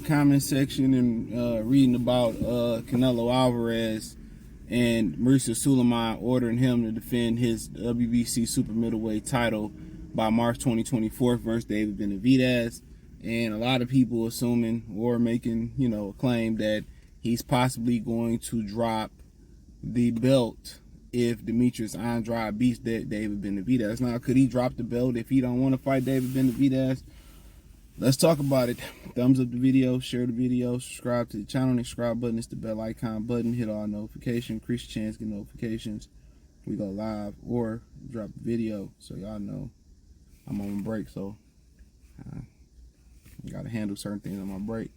comment section and reading about Canelo Alvarez and Mauricio Suleiman ordering him to defend his WBC super middleweight title by March 2024 versus David Benavidez. And a lot of people assuming or making, a claim that he's possibly going to drop the belt if Demetrius Andrade beats David Benavidez. Now, could he drop the belt if he don't want to fight David Benavidez? Let's talk about it. Thumbs up the video, share the video, subscribe to the channel. The subscribe button is the bell icon button. Hit all notifications, increase your chance to get notifications. We go live or drop the video, so y'all know I'm on break, so I gotta handle certain things on my break.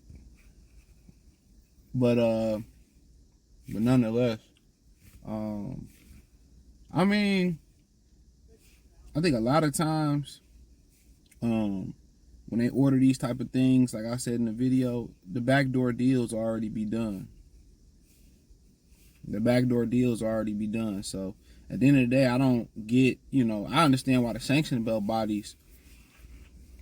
But nonetheless, I mean, I think a lot of times, when they order these type of things, like I said in the video, the backdoor deals already be done. The backdoor deals already be done. So at the end of the day, I don't get, I understand why the sanctioning belt bodies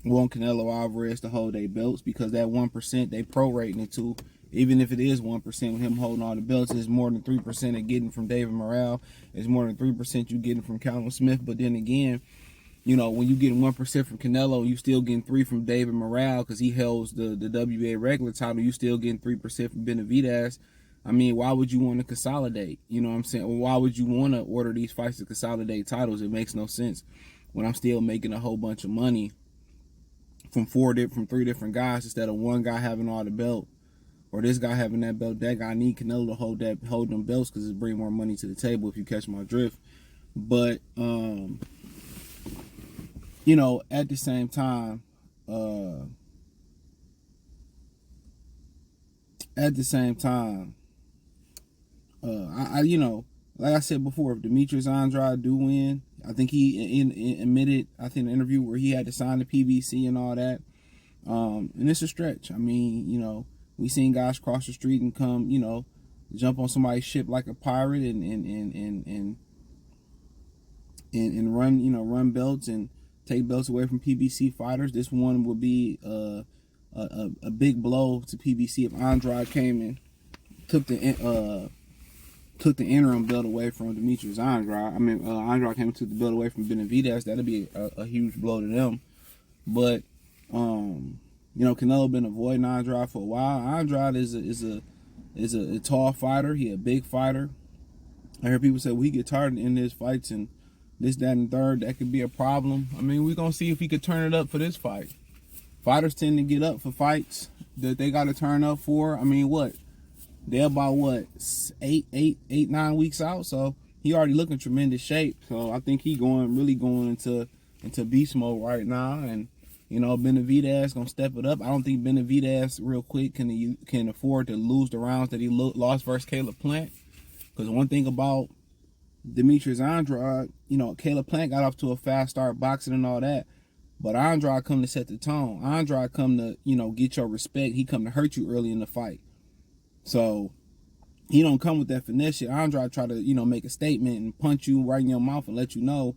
want Canelo Alvarez to hold their belts, because that 1% they prorating it to, even if it is 1% with him holding all the belts, it's more than 3% they're getting from David Morrell. It's more than 3% you getting from Callum Smith. But then again, when you getting 1% from Canelo, you still getting 3% from David Morrell because he holds the WBA regular title. You still getting 3% from Benavidez. I mean, why would you want to consolidate? You know what I'm saying? Or why would you want to order these fights to consolidate titles? It makes no sense when I'm still making a whole bunch of money from three different guys instead of one guy having all the belt, or this guy having that belt. That guy need Canelo to hold them belts because it bring more money to the table, if you catch my drift. But at the same time, like I said before, if Demetrius Andrade do win, I think he admitted, I think, in the interview where he had to sign the PBC and all that. And it's a stretch. I mean, we seen guys cross the street and come, jump on somebody's ship like a pirate and run belts and take belts away from PBC fighters. This one would be a big blow to PBC if Andrade came and took the interim belt away from Demetrius Andrade. I mean, Andrade came and took the belt away from Benavidez. That'd be a huge blow to them. But Canelo been avoiding Andrade for a while. Andrade is a tall fighter. He a big fighter. I heard people say, well, he get tired in his fights and this, that, and third. That could be a problem. I mean, we're going to see if he could turn it up for this fight. Fighters tend to get up for fights that they got to turn up for. I mean, they're about, 9 weeks out. So he already looking tremendous shape. So I think he really going into beast mode right now. And, Benavidez going to step it up. I don't think Benavidez real quick can afford to lose the rounds that he lost versus Caleb Plant. Because one thing about Demetrius Andrade, Caleb Plant got off to a fast start boxing and all that, but Andrade come to set the tone. Andrade come to, get your respect. He come to hurt you early in the fight. So he don't come with that finesse shit. Andrade try to, make a statement and punch you right in your mouth and let you know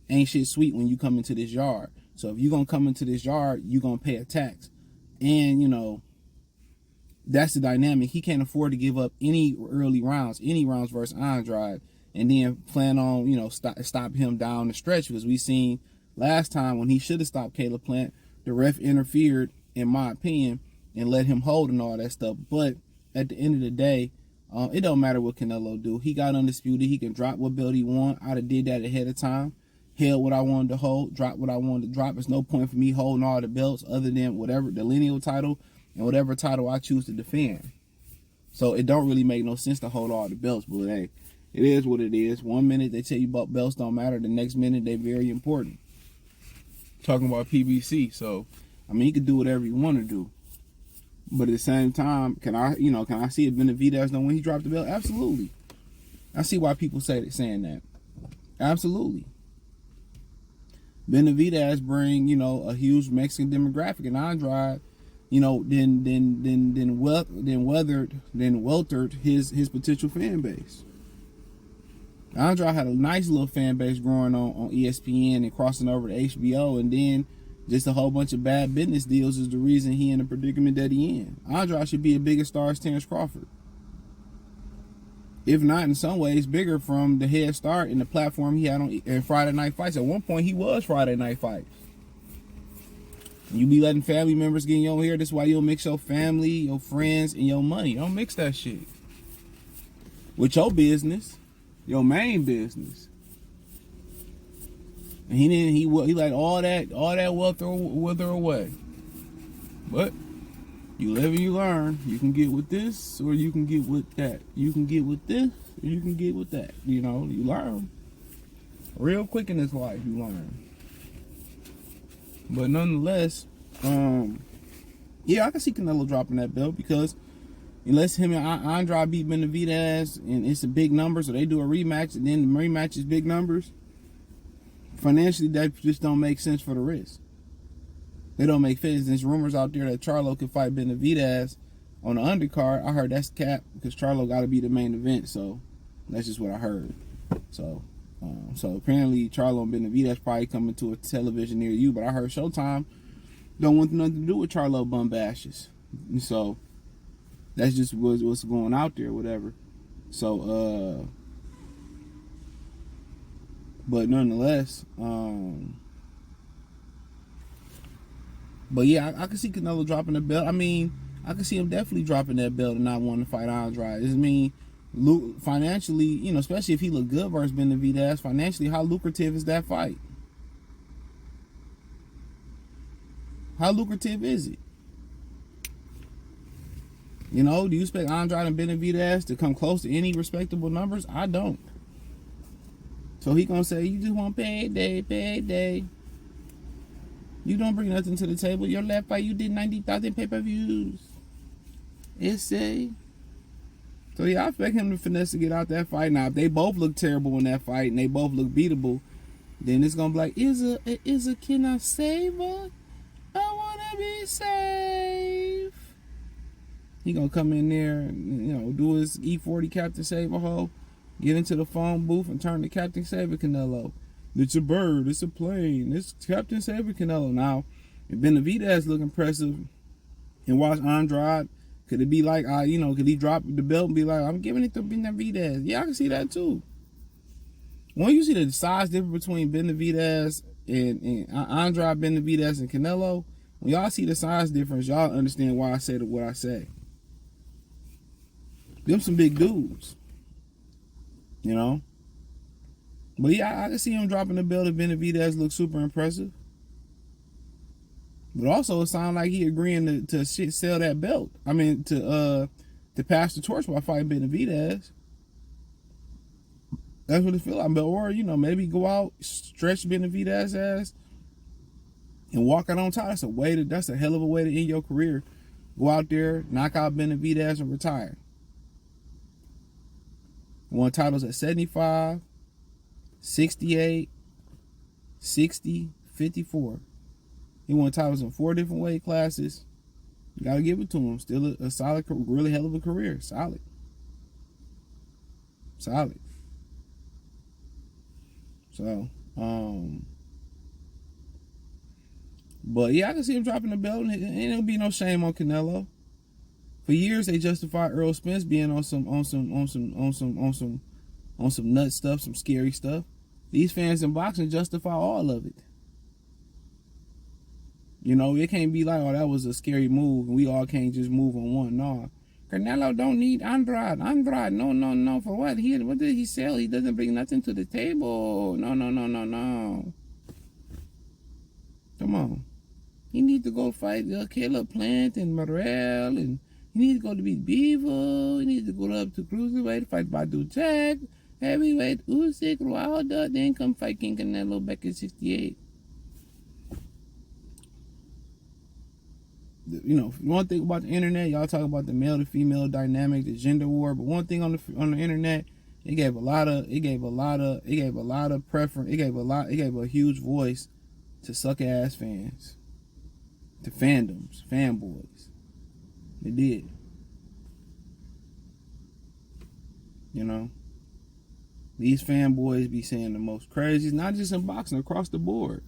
ain't shit sweet when you come into this yard. So if you gonna come into this yard, you gonna pay a tax. And, that's the dynamic. He can't afford to give up any rounds versus Andrade, and then plan on, stop him down the stretch, because we seen last time when he should have stopped Caleb Plant, the ref interfered, in my opinion, and let him hold and all that stuff. But at the end of the day, it don't matter what Canelo do. He got undisputed. He can drop what belt he want. I'd have did that ahead of time. Held what I wanted to hold, drop what I wanted to drop. There's no point for me holding all the belts other than whatever, the lineal title and whatever title I choose to defend. So it don't really make no sense to hold all the belts, but hey, it is what it is. 1 minute they tell you about belts don't matter. The next minute they're very important. Talking about PBC. So, I mean, he could do whatever he want to do. But at the same time, can I see if Benavidez don't win, he dropped the belt? Absolutely. I see why people saying that. Absolutely. Benavidez bring, a huge Mexican demographic, and Andrade, weltered his potential fan base. Andrade had a nice little fan base growing on ESPN and crossing over to HBO, and then Just a whole bunch of bad business deals is the reason he in the predicament that he in. Andrade should be a bigger star as Terrence Crawford. If not, in some ways, bigger from the head start and the platform he had on in Friday Night Fights. At one point, he was Friday Night Fights. You be letting family members get in your hair. That's why you'll mix your family, your friends, and your money. Don't mix that shit with your business, your main business. And he let all that wither away. But you live and you learn. You can get with this or you can get with that. You can get with this or you can get with that. You know, you learn. Real quick in this life, you learn. But nonetheless, yeah, I can see Canelo dropping that belt because unless him and Andrade beat Benavidez and it's a big numbers, or they do a rematch and then the rematch is big numbers, financially that just don't make sense for the risk. They don't make sense. There's rumors out there that Charlo could fight Benavidez on the undercard. I heard that's cap because Charlo got to be the main event, so that's just what I heard. So apparently Charlo and Benavidez probably coming to a television near you, but I heard Showtime don't want nothing to do with Charlo bum bashes. And so that's just what's going out there, whatever. So, but nonetheless, but yeah, I can see Canelo dropping the belt. I mean, I can see him definitely dropping that belt and not wanting to fight Andrade. I mean, financially, you know, especially if he look good versus Benavidez, financially, how lucrative is that fight? How lucrative is it? You know, do you expect Andrade and Benavidez to come close to any respectable numbers? I don't. So he gonna say, you just want payday. You don't bring nothing to the table. Your last fight, you did 90,000 pay-per-views. It's a. So yeah, I expect him to finesse to get out that fight. Now, if they both look terrible in that fight and they both look beatable, then it's gonna be like, can I save her? I wanna be safe. He gonna come in there and, you know, do his E40 Captain Save a Ho, get into the phone booth and turn to Captain Save a Canelo. It's a bird, it's a plane, it's Captain Save a Canelo. Now, if Benavidez look impressive and watch Andrade, could it be like, could he drop the belt and be like, I'm giving it to Benavidez? Yeah, I can see that too. When you see the size difference between Benavidez and Andrade, Benavidez, and Canelo, when y'all see the size difference, y'all understand why I say what I say. Them some big dudes, you know. But yeah, I can see him dropping the belt if Benavidez looks super impressive. But also, it sounds like he agreeing to sell that belt. I mean, to pass the torch by fighting Benavidez. That's what it feels like. Or, you know, maybe go out, stretch Benavidez's ass, and walk out on top. That's a hell of a way to end your career. Go out there, knock out Benavidez, and retire. Won titles at 75, 68, 60, 54. He won titles in 4 different weight classes. You got to give it to him. Still a solid, really hell of a career. Solid. So, but yeah, I can see him dropping the belt, and it'll be no shame on Canelo. For years, they justified Earl Spence being on some nut stuff, some scary stuff. These fans in boxing justify all of it. You know, it can't be like, oh, that was a scary move, and we all can't just move on one. No, Canelo don't need Andrade. No. For what? What did he sell? He doesn't bring nothing to the table. No. Come on. He needs to go fight Caleb Plant and Morrell, and he needs to go to beat Beaver. He needs to go up to cruiserweight, fight Badu Jack, heavyweight Usyk, Wilder, then come fight King Canelo back in 68. You know, one thing about the internet, y'all talk about the male to female dynamic, the gender war, but one thing on the internet, it gave a huge voice to suck ass fans, to fandoms, fanboys. It did. You know, these fanboys be saying the most crazies, not just in boxing, across the board.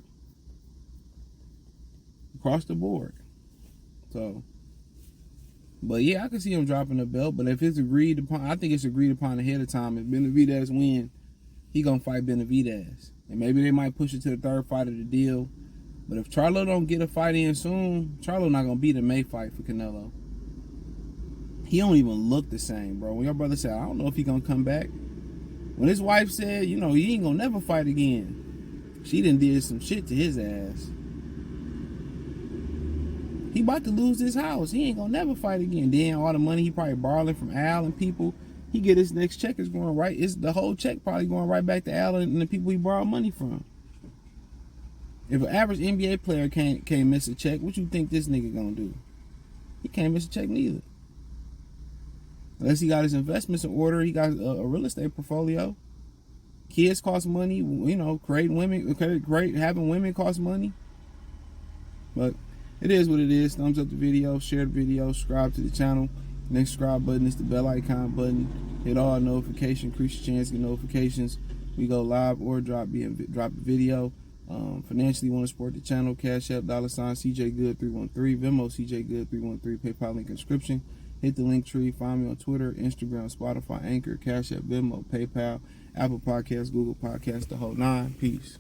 across the board. So, but yeah, I can see him dropping the belt. But if it's agreed upon, I think it's agreed upon ahead of time. If Benavidez win, he gonna fight Benavidez, and maybe they might push it to the third fight of the deal. But if Charlo don't get a fight in soon, Charlo not gonna be the May fight for Canelo. He don't even look the same, bro. When your brother said, I don't know if he gonna come back. When his wife said, you know, he ain't gonna never fight again, she done did some shit to his ass. He about to lose his house. He ain't gonna never fight again. Then all the money he probably borrowing from Al and people, he get his next check is going right. It's the whole check probably going right back to Al and the people he borrowed money from. If an average NBA player can't miss a check, what you think this nigga gonna do? He can't miss a check neither. Unless he got his investments in order, he got a real estate portfolio. Kids cost money, you know, having women cost money. But it is what it is. Thumbs up the video, share the video, subscribe to the channel. Next subscribe button is the bell icon button. Hit all notifications, increase your chance to get notifications. We go live or drop a video. Financially want to support the channel, Cash App, $ CJ Good 313, Venmo CJ Good 313, PayPal link in description. Hit the link tree. Find me on Twitter, Instagram, Spotify, Anchor, Cash App, Venmo, PayPal, Apple Podcasts, Google Podcasts, the whole nine. Peace.